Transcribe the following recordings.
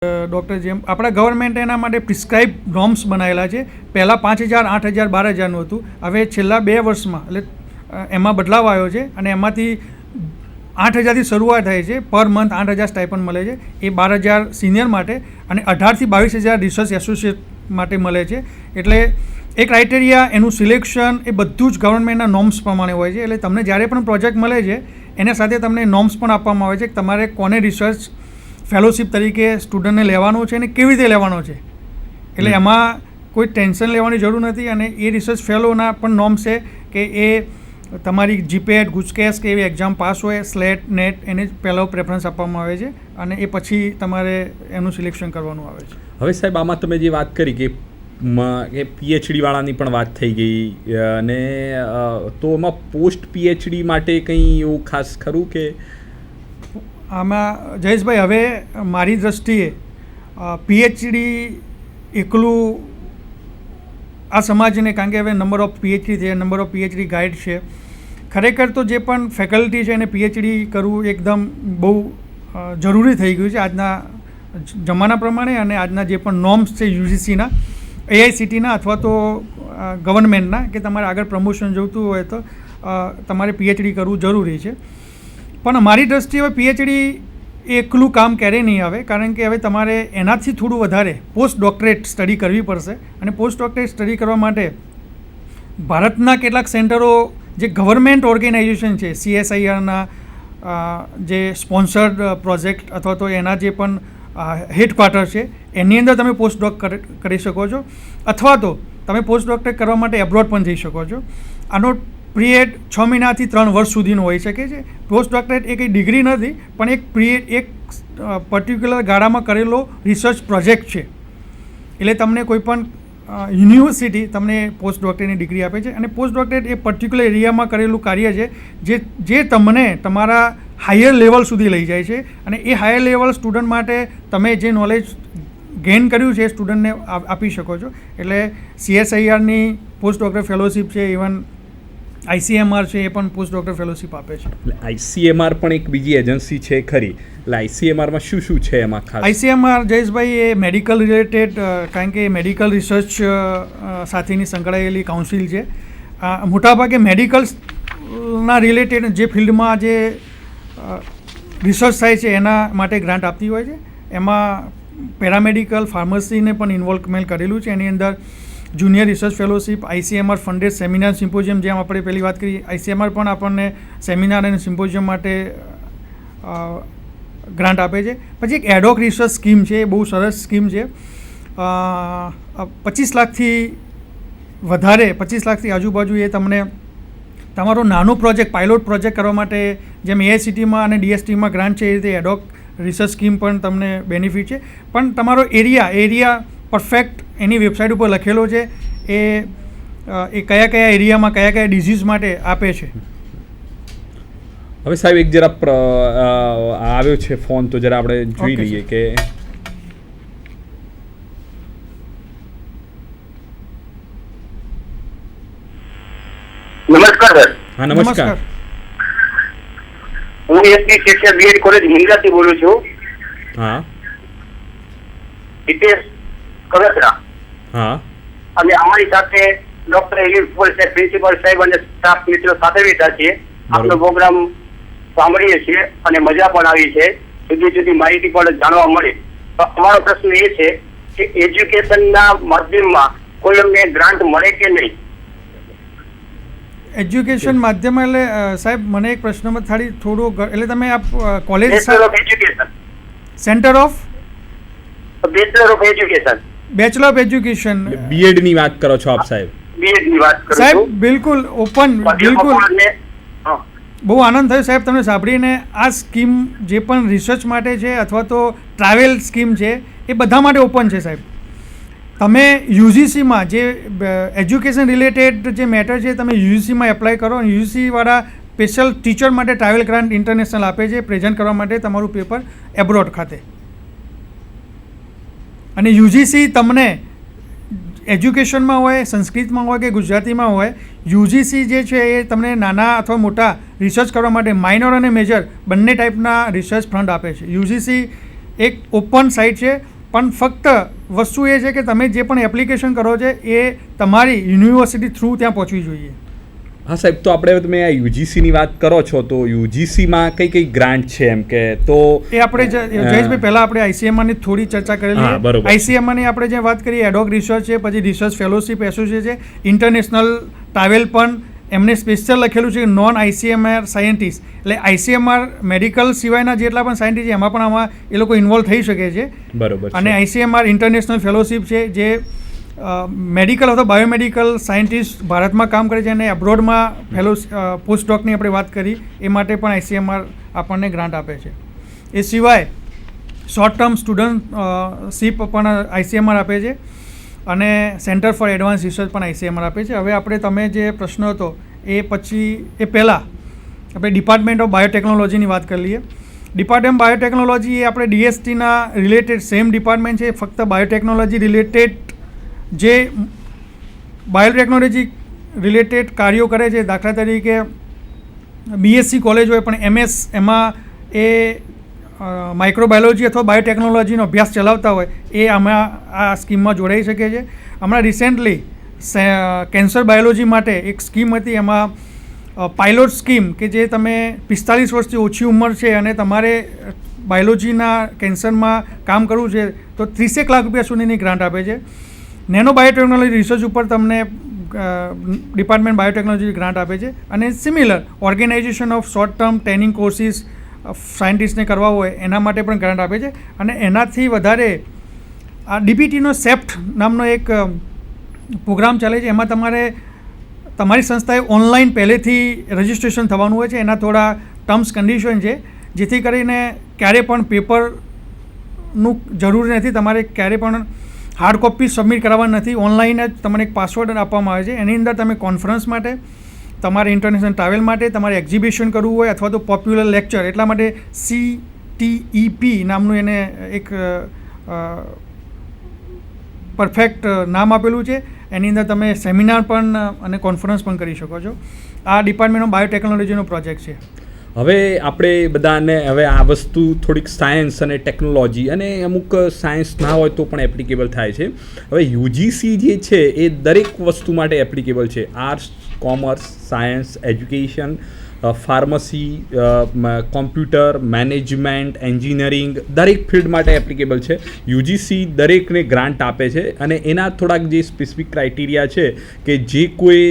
Doctor જેમ આપણા government એના માટે પ્રિસ્ક્રાઇબ નોર્મ્સ બનાવેલા છે. પહેલાં 5,000, 8,000, 12,000નું હતું. હવે છેલ્લા 2 વર્ષમાં એટલે એમાં બદલાવ આવ્યો છે અને એમાંથી 8,000થી શરૂઆત થાય છે. પર મંથ 8,000 સ્ટાઇપન્ડ મળે છે. એ 12,000 સિનિયર માટે અને 18,000થી 22,000 રિસર્ચ એસોસિએટ માટે મળે છે. એટલે એ ક્રાઇટેરિયા, એનું સિલેક્શન એ બધું જ ગવર્મેન્ટના નોર્મ્સ પ્રમાણે હોય છે. એટલે તમને જ્યારે પણ પ્રોજેક્ટ મળે છે એના સાથે તમને નોર્મ્સ પણ આપવામાં આવે છે કે તમારે કોને રિસર્ચ ફેલોશિપ તરીકે સ્ટુડન્ટને લેવાનો છે અને કેવી રીતે લેવાનો છે. એટલે એમાં કોઈ ટેન્શન લેવાની જરૂર નથી. અને એ રિસર્ચ ફેલોના પણ નોર્મ્સ છે કે એ તમારી જીપેટ, ગુજકેસ કે એવી એક્ઝામ પાસ હોય, સ્લેટ, નેટ, એને પહેલો પ્રેફરન્સ આપવામાં આવે છે અને એ પછી તમારે એનું સિલેક્શન કરવાનું આવે છે. હવે સાહેબ, આમાં તમે જે વાત કરી કે પીએચડી વાળાની પણ વાત થઈ ગઈ અને તો એમાં પોસ્ટ પીએચડી માટે કંઈ એવું ખાસ ખરું કે આમાં જયેશભાઈ, હવે મારી દૃષ્ટિએ પીએચડી એકલું આ સમાજને, કારણ કે હવે નંબર ઓફ પીએચડી છે, નંબર ઓફ પીએચડી ગાઈડ છે. ખરેખર તો જે પણ ફેકલ્ટી છે એને પીએચડી કરવું એકદમ બહુ જરૂરી થઈ ગયું છે આજના જમાના પ્રમાણે. અને આજના જે પણ નોર્મ્સ છે યુજીસીના, એઆઈસીટીના અથવા તો ગવર્મેન્ટના, કે તમારે આગળ પ્રમોશન જોઈતું હોય તો તમારે પીએચડી કરવું જરૂરી છે. પણ મારી દૃષ્ટિએ હવે પીએચડી એકલું કામ ક્યારેય નહીં આવે, કારણ કે હવે તમારે એનાથી થોડું વધારે પોસ્ટ ડોક્ટરેટ સ્ટડી કરવી પડશે. અને પોસ્ટ ડોક્ટરેટ સ્ટડી કરવા માટે ભારતના કેટલાક સેન્ટરો જે ગવર્મેન્ટ ઓર્ગેનાઇઝેશન છે, CSIRના જે સ્પોન્સર્ડ પ્રોજેક્ટ અથવા તો એના જે પણ હેડક્વાર્ટર છે એની અંદર તમે પોસ્ટ ડોક કરી શકો છો, અથવા તો તમે પોસ્ટ ડોક્ટરેટ કરવા માટે એબ્રોડ પણ જઈ શકો છો. આનો પીરિયડ 6 મહિનાથી 3 વર્ષ સુધીનું હોઈ શકે છે. પોસ્ટ ડોક્ટરેટ એ કંઈ ડિગ્રી નથી, પણ એક પીરિયડ, એક પર્ટિક્યુલર ગાળામાં કરેલો રિસર્ચ પ્રોજેક્ટ છે. એટલે તમને કોઈ પણ યુનિવર્સિટી તમને પોસ્ટ ડોક્ટરેટની ડિગ્રી આપે છે. અને પોસ્ટ ડોક્ટરેટ એ પર્ટિક્યુલર એરિયામાં કરેલું કાર્ય છે જે તમને તમારા હાયર લેવલ સુધી લઈ જાય છે. અને એ હાયર લેવલ સ્ટુડન્ટ માટે તમે જે નોલેજ ગેઇન કર્યું છે એ સ્ટુડન્ટને આપી શકો છો. એટલે CSIRની પોસ્ટ ડોક્ટર ફેલોશિપ છે, ઇવન ICMR છે એ પણ પોસ્ટ ડોક્ટર ફેલોશિપ આપે છે. ICMR પણ એક બીજી એજન્સી છે ખરી. એટલે ICMRમાં શું છે એમાં ખાસ? ICMR જયેશભાઈ એ મેડિકલ રિલેટેડ, કારણ કે મેડિકલ રિસર્ચ સાથેની સંકળાયેલી કાઉન્સિલ છે. મોટાભાગે મેડિકલ્સના રિલેટેડ જે ફિલ્ડમાં જે રિસર્ચ થાય છે એના માટે ગ્રાન્ટ આપતી હોય છે. એમાં પેરામેડિકલ, ફાર્મસીને પણ ઇન્વોલ્વમેન્ટ કરેલું છે. એની અંદર junior research fellowship, ICMR funded seminar symposium, જેમ આપણે પહેલી વાત કરી, ICMR પણ આપણને સેમિનાર અને સિમ્પોઝિયમ માટે ગ્રાન્ટ આપે છે. પછી એક એડોક રિસર્ચ સ્કીમ છે, એ બહુ સરસ સ્કીમ છે. 25 લાખથી વધારે, 25 લાખથી આજુબાજુ એ તમને તમારો નાનો પ્રોજેક્ટ, પાયલોટ પ્રોજેક્ટ કરવા માટે, જેમ AICTમાં અને DSTમાં ગ્રાન્ટ છે એ રીતે એડોક રિસર્ચ સ્કીમ પણ તમને બેનિફિટ છે. પણ તમારો એરિયા પરફેક્ટ એની વેબસાઇટ ઉપર લખેલો છે એ કયા એરિયામાં કયા ડિઝીઝ માટે આપે છે. હવે સાહેબ, એક જરા આવ્યો છે ફોન, તો જરા આપણે જોઈ લઈએ કે નમસ્કાર સર. હા, નમસ્કાર. હું એસપી શિક્ષક બીએડ કોલેજ મુંદ્રાથી બોલું છું. હા. હિતેશ કગથરા. હા. અને અમારી સાથે ડોક્ટર એલિફ સાહેબ, પ્રિન્સિપલ સાહેબ અને સ્ટાફ મિત્રો સાથે બેઠા છીએ. આપનો પ્રોગ્રામ સાંભળીએ છીએ અને મજા પણ આવી છે. જુદી માહિતી પણ જાણવા મળી. તો અમારો પ્રશ્ન એ છે કે એજ્યુકેશનના માધ્યમમાં કોઈ અમને ગ્રાન્ટ મળે કે નહીં? એજ્યુકેશન માધ્યમ એટલે સાહેબ મને એક પ્રશ્નમાં થોડું, એટલે તમે આપ college bachelor of education, centre of bachelor of education, bachelor of education, BEd ની વાત કરો છો આપ સાહેબ? બીએડ ની વાત કરું સાહેબ. છું બિલકુલ ઓપન, બિલકુલ બહુ આનંદ થયો સાહેબ તમને સાંભળીને. આ સ્કીમ જે પણ રિસર્ચ માટે છે અથવા તો ટ્રાવેલ સ્કીમ છે એ બધા માટે ઓપન છે સાહેબ. તમે યુજીસીમાં જે એજ્યુકેશન રિલેટેડ જે મેટર છે તમે યુજીસીમાં એપ્લાય કરો અને યુજીસીવાળા સ્પેશિયલ ટીચર માટે ટ્રાવેલ ગ્રાન્ટ ઇન્ટરનેશનલ આપે છે પ્રેઝન્ટ કરવા માટે તમારું પેપર એબ્રોડ ખાતે. અને યુજીસી તમને એજ્યુકેશનમાં હોય, સંસ્કૃતમાં હોય કે ગુજરાતીમાં હોય, યુજીસી જે છે એ તમને નાના અથવા મોટા રિસર્ચ કરવા માટે માઇનોર અને મેજર બંને ટાઈપના રિસર્ચ ફંડ આપે છે. યુજીસી એક ઓપન સાઇટ છે, પણ ફક્ત વસ્તુ એ છે કે તમે જે પણ એપ્લિકેશન કરો છો એ તમારી યુનિવર્સિટી થ્રુ ત્યાં પહોંચવી જોઈએ. હા સાહેબ, તો આપણે તમે આ યુજીસીની વાત કરો છો, તો યુજીસીમાં કઈ કઈ ગ્રાન્ટ છે એમ કે તો એ આપણે જયેશભાઈ પહેલાં આપણે આઈસીએમઆરની થોડી ચર્ચા કરેલી હા, બરોબર. આઈસીએમઆરની આપણે જે વાત કરીએ એડોક રિસર્ચ છે, પછી રિસર્ચ ફેલોશિપ એસોસિએટ છે, ઇન્ટરનેશનલ ટ્રાવેલ પણ એમને સ્પેશિયલ લખેલું છે નોન આઈસીએમઆર સાયન્ટિસ્ટ, એટલે આઈસીએમઆર મેડિકલ સિવાયના જેટલા પણ સાયન્ટિસ્ટ છે એમાં પણ આમાં એ લોકો ઇન્વોલ્વ થઈ શકે છે. બરોબર. અને આઈસીએમઆર ઇન્ટરનેશનલ ફેલોશિપ છે જે મેડિકલ અથવા બાયોમેડિકલ સાયન્ટિસ્ટ ભારતમાં કામ કરે છે અને અબ્રોડમાં પોસ્ટ ડોકની આપણે વાત કરી એ માટે પણ આઈસીએમઆર આપણને ગ્રાન્ટ આપે છે. એ સિવાય શોર્ટ ટર્મ સ્ટુડન્ટશીપ પણ આઈસીએમઆર આપે છે અને સેન્ટર ફોર એડવાન્સ રિસર્ચ પણ આઈસીએમઆર આપે છે. હવે આપણે તમે જે પ્રશ્ન હતો એ પહેલાં આપણે ડિપાર્ટમેન્ટ ઓફ બાયોટેકનોલોજીની વાત કરી લઈએ. ડિપાર્ટમેન્ટ બાયોટેકનોલોજી એ આપણે ડીએસટીના રિલેટેડ સેમ ડિપાર્ટમેન્ટ છે, ફક્ત બાયોટેકનોલોજી રિલેટેડ જે બાયોટેકનોલોજી રિલેટેડ કાર્યો કરે છે. દાખલા તરીકે બીએસસી કોલેજ હોય પણ એમએસ એમાં એ માઇક્રોબાયોલોજી અથવા બાયોટેકનોલોજીનો અભ્યાસ ચલાવતા હોય એ આમાં આ સ્કીમમાં જોડાઈ શકે છે. હમણાં રિસેન્ટલી કેન્સર બાયોલોજી માટે એક સ્કીમ હતી, એમાં પાયલોટ સ્કીમ કે જે તમે 45 વર્ષથી ઓછી ઉંમર છે અને તમારે બાયોલોજીના કેન્સરમાં કામ કરવું છે તો 30 લાખ રૂપિયા સુધીની ગ્રાન્ટ આપે છે. નેનો બાયોટેકનોલોજી રિસર્ચ ઉપર તમને ડિપાર્ટમેન્ટ બાયોટેકનોલોજી ગ્રાન્ટ આપે છે. અને similar organisation of short term training courses સાયન્ટિસ્ટને કરવા હોય એના માટે પણ ગ્રાન્ટ આપે છે. અને એનાથી વધારે આ ડીપીટીનો સેપ્ટ નામનો એક પ્રોગ્રામ ચાલે છે, એમાં તમારી સંસ્થાએ ઓનલાઈન પહેલેથી રજિસ્ટ્રેશન થવાનું હોય છે. એના થોડા ટર્મ્સ કન્ડિશન છે જેથી કરીને ક્યારે પણ પેપરનું જરૂર નથી, તમારે ક્યારે પણ હાર્ડ કોપી સબમિટ કરાવવાની નથી. ઓનલાઈન જ તમને એક પાસવર્ડ આપવામાં આવે છે. એની અંદર તમે કોન્ફરન્સ માટે, તમારે ઇન્ટરનેશનલ ટ્રાવેલ માટે, તમારે એક્ઝિબિશન કરવું હોય અથવા તો પોપ્યુલર લેક્ચર, એટલા માટે CTEP નામનું એને એક પરફેક્ટ નામ આપેલું છે. એની અંદર તમે સેમિનાર પણ અને કોન્ફરન્સ પણ કરી શકો છો. આ ડિપાર્ટમેન્ટ ઓફ બાયોટેકનોલોજીનો પ્રોજેક્ટ છે. હવે આપણે બધાને હવે આ વસ્તુ થોડીક સાયન્સ અને ટેકનોલોજી અને અમુક સાયન્સ ના હોય તો પણ એપ્લિકેબલ થાય છે. હવે યુજીસી જે છે એ દરેક વસ્તુ માટે એપ્લિકેબલ છે. Arts, commerce, science, education, pharmacy, computer, management, engineering, દરેક ફિલ્ડ માટે એપ્લિકેબલ છે. યુજીસી દરેકને ગ્રાન્ટ આપે છે અને એના થોડાક જે સ્પેસિફિક ક્રાઇટેરિયા છે કે જે કોઈ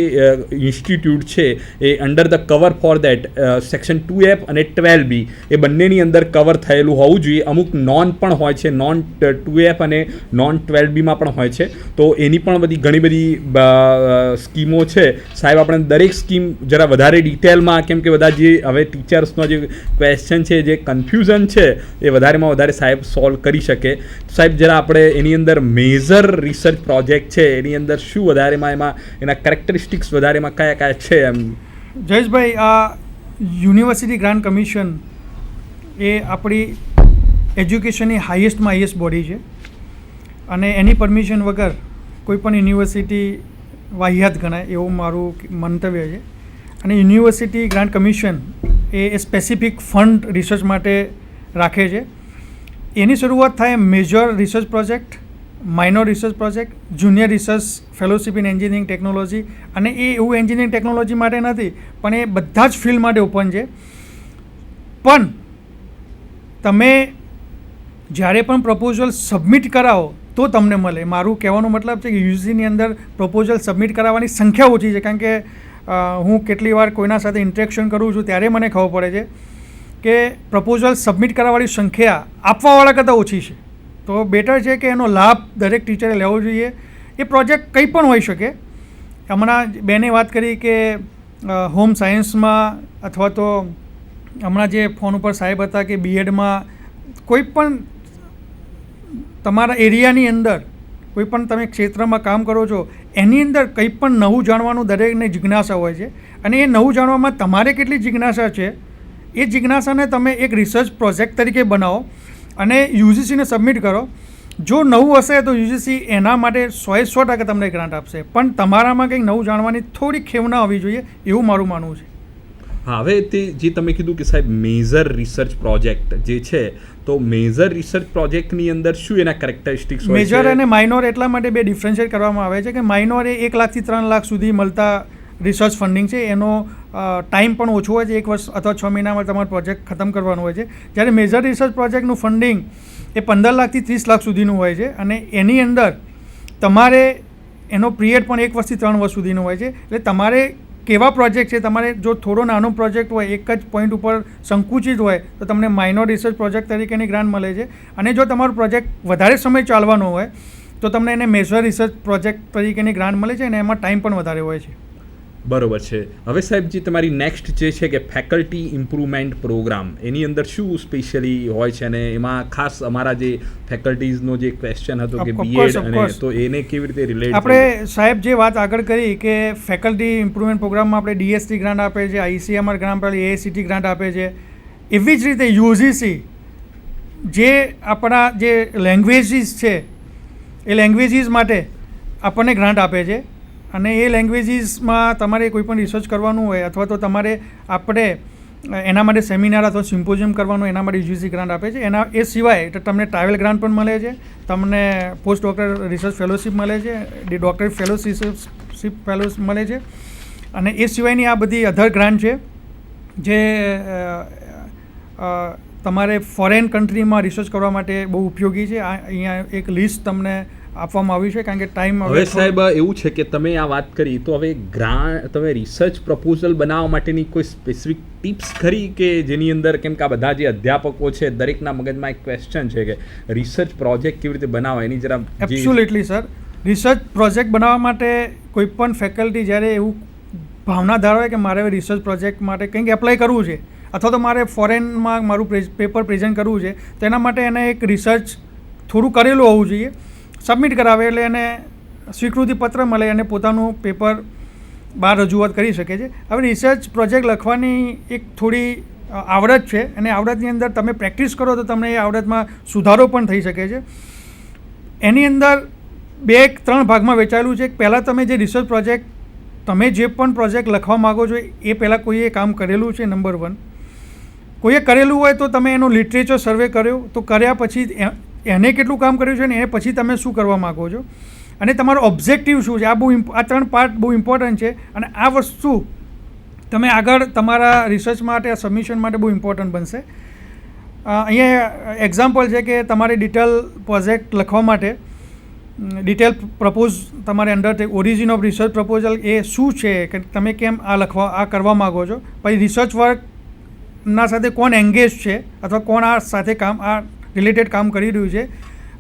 ઇન્સ્ટિટ્યૂટ છે એ under the cover for that section 2F અને 12B એ બંનેની અંદર કવર થયેલું હોવું જોઈએ. અમુક નોન પણ હોય છે, નોન 2F અને નોન 12Bમાં પણ હોય છે. તો એની પણ ઘણી બધી સ્કીમો છે. સાહેબ આપણે દરેક સ્કીમ જરા વધારે ડિટેલમાં, કેમ કે બધા જે હવે ટીચર્સનો જે ક્વેશ્ચન છે, જે કન્ફ્યુઝન છે એ વધારેમાં વધારે સાહેબ સોલ્વ કરી શકે. સાહેબ જરા આપણે એની અંદર મેજર રિસર્ચ પ્રોજેક્ટ છે એની અંદર શું વધારેમાં એમાં એના કેરેક્ટરિસ્ટિક્સ વધારેમાં કયા કયા છે એમ? જયેશભાઈ, આ યુનિવર્સિટી ગ્રાન્ટ કમિશન એ આપણી એજ્યુકેશનની હાઈએસ્ટમાં હાઈએસ્ટ બોડી છે અને એની પરમિશન વગર કોઈ પણ યુનિવર્સિટી વાહિયાત ગણાય એવું મારું મંતવ્ય છે. અને યુનિવર્સિટી ગ્રાન્ટ કમિશન એ સ્પેસિફિક ફંડ રિસર્ચ માટે રાખે છે. એની શરૂઆત થાય major research project, minor research project, junior research fellowship in engineering technology, અને એ એવું એન્જિનિયરિંગ ટેકનોલોજી માટે નથી પણ એ બધા જ ફિલ્ડ માટે ઓપન છે. પણ તમે જ્યારે પણ પ્રપોઝલ સબમિટ કરાવો તો તમને મળે. મારું કહેવાનો મતલબ છે કે યુજીસીની અંદર પ્રપોઝલ સબમિટ કરાવવાની સંખ્યા ઓછી છે, કારણ કે હું કેટલી વાર કોઈના સાથે ઇન્ટરેક્શન કરું છું ત્યારે મને ખબર પડે છે કે પ્રપોઝલ સબમિટ કરાવવાની સંખ્યા આપવાવાળા કરતાં ઓછી છે. તો બેટર છે કે એનો લાભ દરેક ટીચરે લેવો જોઈએ. એ પ્રોજેક્ટ કંઈ પણ હોઈ શકે. હમણાં બેને વાત કરી કે હોમ સાયન્સમાં અથવા તો હમણાં જે ફોન ઉપર સાહેબ હતા કે બીએડમાં કોઈ પણ તમારા એરિયાની અંદર કોઈ પણ તમે ક્ષેત્રમાં કામ કરો છો એની અંદર કંઈ પણ નવું જાણવાનું દરેકને જિજ્ઞાસા હોય છે. અને એ નવું જાણવામાં તમારે કેટલી જિજ્ઞાસા છે એ જિજ્ઞાસાને તમે એક રિસર્ચ પ્રોજેક્ટ તરીકે બનાવો અને યુજીસીને સબમિટ કરો. જો નવું હશે તો યુજીસી એના માટે 100% તમને ગ્રાન્ટ આપશે. પણ તમારામાં કંઈક નવું જાણવાની થોડી ખેવના હોવી જોઈએ એવું મારું માનવું છે. હા, હવે તે જે તમે કીધું કે સાહેબ મેજર રિસર્ચ પ્રોજેક્ટ જે છે, તો મેજર રિસર્ચ પ્રોજેક્ટની અંદર શું એના કેરેક્ટરિસ્ટિક્સ હોય છે? મેજર અને માઇનોર એટલા માટે બે ડિફરન્શિએટ કરવામાં આવે છે કે માઇનોર એ 1 લાખથી 3 લાખ સુધી મળતા રિસર્ચ ફંડિંગ છે, એનો ટાઈમ પણ ઓછો હોય છે, 1 વર્ષ અથવા 6 મહિનામાં તમારો પ્રોજેક્ટ ખતમ કરવાનો હોય છે. જ્યારે મેજર રિસર્ચ પ્રોજેક્ટનું ફંડિંગ એ 15 લાખથી 30 લાખ સુધીનું હોય છે અને એની અંદર તમારે એનો પિરિયડ પણ 1 વર્ષથી 3 વર્ષ સુધીનો હોય છે. એટલે તમારે કેવા પ્રોજેક્ટ છે, તમારે જો થોડો નાનો પ્રોજેક્ટ હોય, એક જ પોઈન્ટ ઉપર સંકુચિત હોય, તો તમને માઇનોર રિસર્ચ પ્રોજેક્ટ તરીકેની ગ્રાન્ટ મળે છે. અને જો તમારો પ્રોજેક્ટ વધારે સમય ચાલવાનો હોય તો તમને એને મેજર રિસર્ચ પ્રોજેક્ટ તરીકેની ગ્રાન્ટ મળે છે અને એમાં ટાઈમ પણ વધારે હોય છે. બરોબર છે. હવે સાહેબ જે તમારી નેક્સ્ટ જે છે કે ફેકલ્ટી ઇમ્પ્રુવમેન્ટ પ્રોગ્રામ, એની અંદર શું સ્પેશિયલી હોય છે અને એમાં ખાસ અમારા જે ફેકલ્ટીઝનો જે ક્વેશ્ચન હતો કે બીએડ અને તો એને કેવી રીતે રિલેટ આપણે સાહેબ જે વાત આગળ કરી કે ફેકલ્ટી ઇમ્પ્રુવમેન્ટ પ્રોગ્રામમાં આપણે ડીએસટી ગ્રાન્ટ આપે છે, ICMR ગ્રાન્ટ આપે છે, AICTE ગ્રાન્ટ આપે છે. એવી જ રીતે UGC જે આપણા જે લેંગ્વેજીસ છે એ લેંગ્વેજીસ માટે આપણને ગ્રાન્ટ આપે છે અને એ લેંગ્વેજીસમાં તમારે કોઈ પણ રિસર્ચ કરવાનું હોય અથવા તો તમારે આપણે એના માટે સેમિનાર અથવા સિમ્પોઝિયમ કરવાનું, એના માટે UGC ગ્રાન્ટ આપે છે. એ સિવાય તમને ટ્રાવેલ ગ્રાન્ટ પણ મળે છે, તમને પોસ્ટ ડોક્ટર રિસર્ચ ફેલોશિપ મળે છે, ડોક્ટરેટ ફેલોશિપ ફેલોસ મળે છે અને એ સિવાયની આ બધી અધર ગ્રાન્ટ છે જે તમારે ફોરેન કન્ટ્રીમાં રિસર્ચ કરવા માટે બહુ ઉપયોગી છે. અહીંયા એક લિસ્ટ તમને આપવામાં આવ્યું છે કારણ કે ટાઈમ હવે સાહેબ એવું છે કે તમે આ વાત કરી, તો હવે તમે રિસર્ચ પ્રપોઝલ બનાવવા માટેની કોઈ સ્પેસિફિક ટિપ્સ ખરી કે જેની અંદર, કેમ કે આ બધા જે અધ્યાપકો છે દરેકના મગજમાં એક ક્વેશ્ચન છે કે રિસર્ચ પ્રોજેક્ટ કેવી રીતે બનાવવા, એની જરા. એબ્સોલ્યુટલી સર, રિસર્ચ પ્રોજેક્ટ બનાવવા માટે કોઈ પણ ફેકલ્ટી જ્યારે એવું ભાવના ધરાવે કે મારે રિસર્ચ પ્રોજેક્ટ માટે કંઈક એપ્લાય કરવું છે અથવા તો મારે ફોરેનમાં મારું પેપર પ્રેઝન્ટ કરવું છે, તો એના માટે એને એક રિસર્ચ થોડું કરેલું હોવું જોઈએ. સબમિટ કરાવે એટલે એને સ્વીકૃતિપત્ર મળે અને પોતાનું પેપર બહાર રજૂઆત કરી શકે છે. હવે રિસર્ચ પ્રોજેક્ટ લખવાની એક થોડી આવડત છે અને આવડતની અંદર તમે પ્રેક્ટિસ કરો તો તમને એ આવડતમાં સુધારો પણ થઈ શકે છે. એની અંદર 2-3 ભાગમાં વહેંચાયેલું છે. પહેલાં તમે જે રિસર્ચ પ્રોજેક્ટ તમે જે પણ પ્રોજેક્ટ લખવા માગો છો એ પહેલાં કોઈએ કામ કરેલું છે, નંબર 1. કોઈએ કરેલું હોય તો તમે એનો લિટરેચર સર્વે કર્યો, તો કર્યા પછી એને કેટલું કામ કર્યું છે ને એ પછી તમે શું કરવા માગો છો અને તમારો ઓબ્જેક્ટિવ શું છે. આ 3 પાર્ટ બહુ ઇમ્પોર્ટન્ટ છે અને આ વસ્તુ તમે આગળ તમારા રિસર્ચ માટે, સબમિશન માટે બહુ ઇમ્પોર્ટન્ટ બનશે. અહીંયા એક્ઝામ્પલ છે કે તમારે ડિટેલ પ્રોજેક્ટ લખવા માટે ડિટેલ પ્રપોઝ તમારે under origin of research proposal એ શું છે કે તમે કેમ આ કરવા માગો છો, પછી રિસર્ચ વર્કના સાથે કોણ એંગેજ છે અથવા કોણ આ સાથે આ રિલેટેડ કામ કરી રહ્યું છે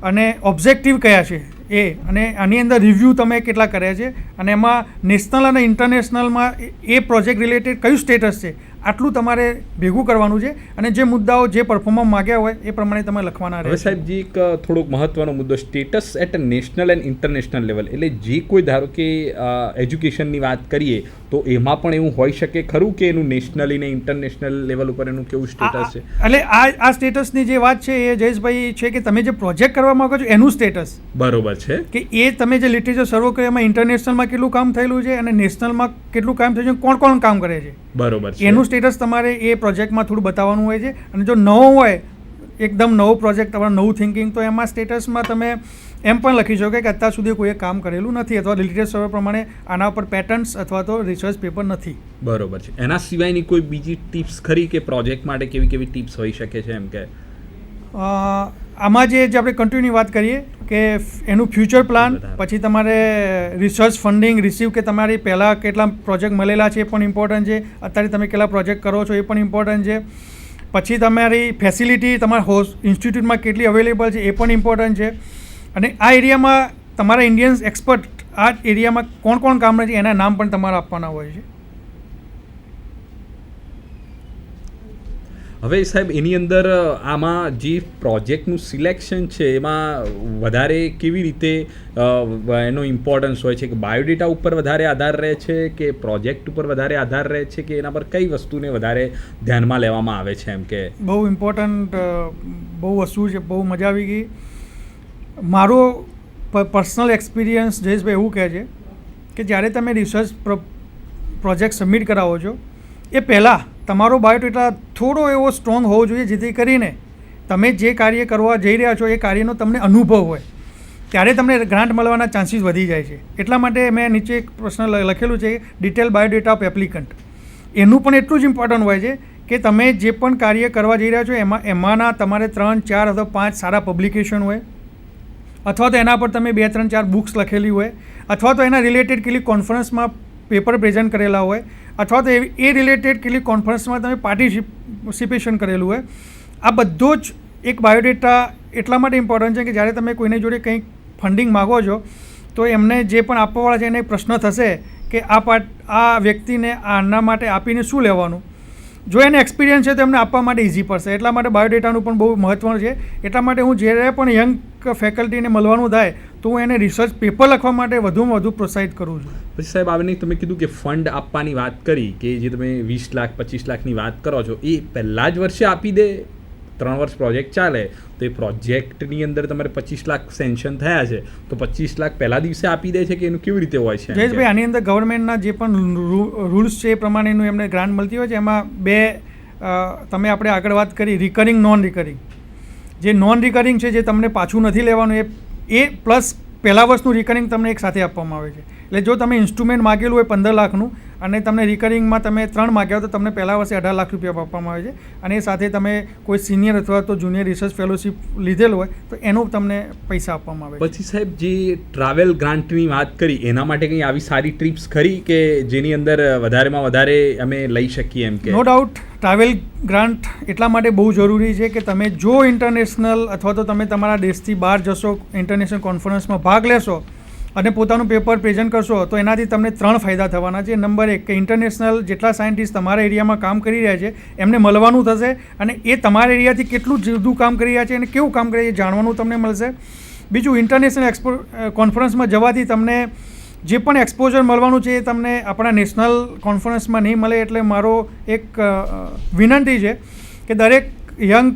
અને ઓબ્જેક્ટિવ કયા છે એ, અને આની અંદર રિવ્યૂ તમે કેટલા કર્યા છે અને એમાં નેશનલ અને ઇન્ટરનેશનલમાં એ પ્રોજેક્ટ રિલેટેડ કયું સ્ટેટસ છે, આટલું તમારે ભેગું કરવાનું છે અને જે મુદ્દાઓ જે પરફોર્મન્સ માગ્યા હોય એ પ્રમાણે તમે લખવાના રહે. હવે સાહેબજી એક થોડોક મહત્વનો મુદ્દો, status at national and international level, એટલે જે કોઈ ધારો કે એજ્યુકેશનની વાત કરીએ તો એમાં પણ એવું હોઈ શકે ખરું કે એનું નેશનલી ને ઇન્ટરનેશનલ લેવલ ઉપર એનું કેવું સ્ટેટસ છે? એટલે આ સ્ટેટસની જે વાત છે એ જયેશભાઈ છે કે તમે જે પ્રોજેક્ટ કરવા માંગો છો એનું સ્ટેટસ બરોબર છે કે એ તમે જે લિટરેચર સર્વે કર્યું એમાં ઇન્ટરનેશનલમાં કેટલું કામ થયેલું છે અને નેશનલમાં કેટલું કામ થયું છે, કોણ કોણ કામ કરે છે, બરોબર છે. એનું સ્ટેટસ તમારે એ પ્રોજેક્ટમાં થોડું બતાવવાનું હોય છે. અને જો નવો હોય, એકદમ નવો પ્રોજેક્ટ, તમારું નવું થિંકિંગ, તો એમાં સ્ટેટસમાં તમે એમ પણ લખી શકો કે અત્યાર સુધી કોઈએ કામ કરેલું નથી અથવા લિટરેચર સર્વે પ્રમાણે આના પર પેટર્ન્સ અથવા તો રિસર્ચ પેપર નથી. બરોબર છે. એના સિવાયની કોઈ બીજી ટિપ્સ ખરી કે પ્રોજેક્ટ માટે કેવી કેવી ટિપ્સ હોઈ શકે છે? એમ કે આમાં જે આપણે કન્ટિન્યુ વાત કરીએ કે એનું ફ્યુચર પ્લાન, પછી તમારે રિસર્ચ ફંડિંગ રિસીવ કે તમારી પહેલાં કેટલા પ્રોજેક્ટ મળેલા છે એ પણ ઇમ્પોર્ટન્ટ છે, અત્યારે તમે કેટલા પ્રોજેક્ટ કરો છો એ પણ ઇમ્પોર્ટન્ટ છે, પછી તમારી ફેસિલિટી તમારા ઇન્સ્ટિટ્યૂટમાં કેટલી અવેલેબલ છે એ પણ ઇમ્પોર્ટન્ટ છે અને આ એરિયામાં તમારા ઇન્ડિયન્સ એક્સપર્ટ આ એરિયામાં કોણ કોણ કામ રહે છે એના નામ પણ તમારે આપવાના હોય છે. હવે સાહેબ એની અંદર આમાં જે પ્રોજેક્ટનું સિલેક્શન છે એમાં વધારે કેવી રીતે એનો ઇમ્પોર્ટન્સ હોય છે કે બાયોડેટા ઉપર વધારે આધાર રહે છે કે પ્રોજેક્ટ ઉપર વધારે આધાર રહે છે કે એના પર કઈ વસ્તુને વધારે ધ્યાનમાં લેવામાં આવે છે? એમ કે બહુ ઇમ્પોર્ટન્ટ બહુ વસ્તુ છે, બહુ મજા આવી ગઈ. મારો પર્સનલ એક્સપિરિયન્સ જયેશભાઈ એવું કહે છે કે જ્યારે તમે રિસર્ચ પ્રોજેક્ટ સબમિટ કરાવો છો એ પહેલાં તમારો બાયોડેટા થોડો એવો સ્ટ્રોંગ હોવો જોઈએ જેથી કરીને તમે જે કાર્ય કરવા જઈ રહ્યા છો એ કાર્યનો તમને અનુભવ હોય ત્યારે તમને ગ્રાન્ટ મળવાના ચાન્સીસ વધી જાય છે. એટલા માટે મેં નીચે એક પ્રશ્ન લખેલું છે ડિટેલ બાયોડેટા ઓફ એપ્લિકન્ટ. એનું પણ એટલું જ ઇમ્પોર્ટન્ટ હોય છે કે તમે જે પણ કાર્ય કરવા જઈ રહ્યા છો એમાંના તમારે 3, 4 અથવા 5 સારા પબ્લિકેશન હોય, અથવા તો એના પર તમે 2, 3, 4 બુક્સ લખેલી હોય, અથવા તો એના રિલેટેડ કેટલી કોન્ફરન્સમાં પેપર પ્રેઝન્ટ કરેલા હોય, અથવા તો એ રિલેટેડ કેટલી કોન્ફરન્સમાં તમે પાર્ટિસિપેશન કરેલું હોય. આ બધો જ એક બાયોડેટા એટલા માટે ઇમ્પોર્ટન્ટ છે કે જ્યારે તમે કોઈને જોડે કંઈક ફંડિંગ માગો છો તો એમને જે પણ આપવાવાળા છે એને પ્રશ્ન થશે કે આ વ્યક્તિને આના માટે આપીને શું લેવાનું. જો એને એક્સપિરિયન્સ છે તો એમને આપવા માટે ઇઝી પડશે. એટલા માટે બાયોડેટાનું પણ બહુ મહત્ત્વનું છે. એટલા માટે હું જ્યારે પણ યંગ ફેકલ્ટીને મળવાનું થાય તો હું એને રિસર્ચ પેપર લખવા માટે વધુમાં વધુ પ્રોત્સાહિત કરું છું. પછી સાહેબ આવીને તમે કીધું કે ફંડ આપવાની વાત કરી કે જે તમે 20 લાખ 25 લાખની વાત કરો છો એ પહેલાં જ વર્ષે આપી દે. 3 વર્ષ પ્રોજેક્ટ ચાલે તો એ પ્રોજેક્ટની અંદર તમારે 25 લાખ સેન્શન થયા છે તો 25 લાખ પહેલા દિવસે આપી દે છે કે એનું કેવી રીતે હોય છે? જયેશભાઈ, આની અંદર ગવર્મેન્ટના જે પણ રૂલ્સ છે એ પ્રમાણેનું એમને ગ્રાન્ટ મળતી હોય છે. એમાં 2 તમે આપણે આગળ વાત કરી રિકરિંગ, નોન રિકરિંગ. જે નોન રિકરિંગ છે જે તમને પાછું નથી લેવાનું એ પ્લસ પહેલા વર્ષનું રિકરિંગ તમને એક સાથે આપવામાં આવે છે. એટલે જો તમે ઇન્સ્ટ્રુમેન્ટ માગેલું હોય 15 લાખનું અને તમને રિકરિંગમાં તમે 3 માગ્યા હોય તો તમને પહેલા વર્ષે 18 લાખ રૂપિયા આપવામાં આવે છે. અને એ સાથે તમે કોઈ સિનિયર અથવા તો જુનિયર રિસર્ચ ફેલોશિપ લીધેલ હોય તો એનું તમને પૈસા આપવામાં આવે છે. પછી સાહેબ જે ટ્રાવેલ ગ્રાન્ટની વાત કરી એના માટે કંઈ આવી સારી ટ્રીપ્સ ખરી કે જેની અંદર વધારેમાં વધારે અમે લઈ શકીએ એમ કે? નો ડાઉટ ટ્રાવેલ ગ્રાન્ટ એટલા માટે બહુ જરૂરી છે કે તમે જો ઇન્ટરનેશનલ અથવા તો તમે તમારા દેશથી બહાર જશો, ઇન્ટરનેશનલ કોન્ફરન્સમાં ભાગ લેશો અને પોતાનું પેપર પ્રેઝન્ટ કરશો તો એનાથી તમને 3 ફાયદા થવાના છે. નંબર 1 કે ઇન્ટરનેશનલ જેટલા સાયન્ટિસ્ટ તમારા એરિયામાં કામ કરી રહ્યા છે એમને મળવાનું થશે અને એ તમારા એરિયાથી કેટલું જુદું કામ કરી રહ્યા છે અને કેવું કામ કરી રહ્યા છે જાણવાનું તમને મળશે. બીજું, ઇન્ટરનેશનલ કોન્ફરન્સમાં જવાથી તમને જે પણ એક્સપોઝર મળવાનું છે એ તમને આપણા નેશનલ કોન્ફરન્સમાં નહીં મળે. એટલે મારો એક વિનંતી છે કે દરેક યંગ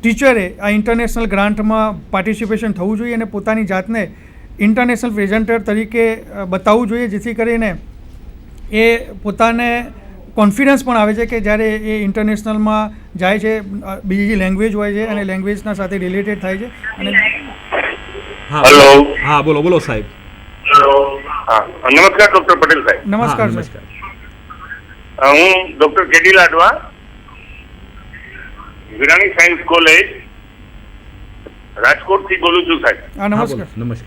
ટીચરે આ ઇન્ટરનેશનલ ગ્રાન્ટમાં પાર્ટિસિપેશન થવું જોઈએ અને પોતાની જાતને ઇન્ટરનેશનલ પ્રેઝન્ટર તરીકે બતાવવું જોઈએ જેથી કરીને એ પોતાને કોન્ફિડન્સ પણ આવે છે કે જ્યારે એ ઇન્ટરનેશનલમાં જાય છે, બીજી લેંગ્વેજ હોય છે અને લેંગ્વેજના સાથે રિલેટેડ થાય છે. અને હા બોલો સાહેબ. નમસ્કાર ડોક્ટર પટેલ સાહેબ. નમસ્કાર. હું ડોક્ટર કેડી લાડવા, વિરાણી સાયન્સ કોલેજ, રાજકોટથી બોલું છું સાહેબ. નમસ્કાર. નમસ્કાર.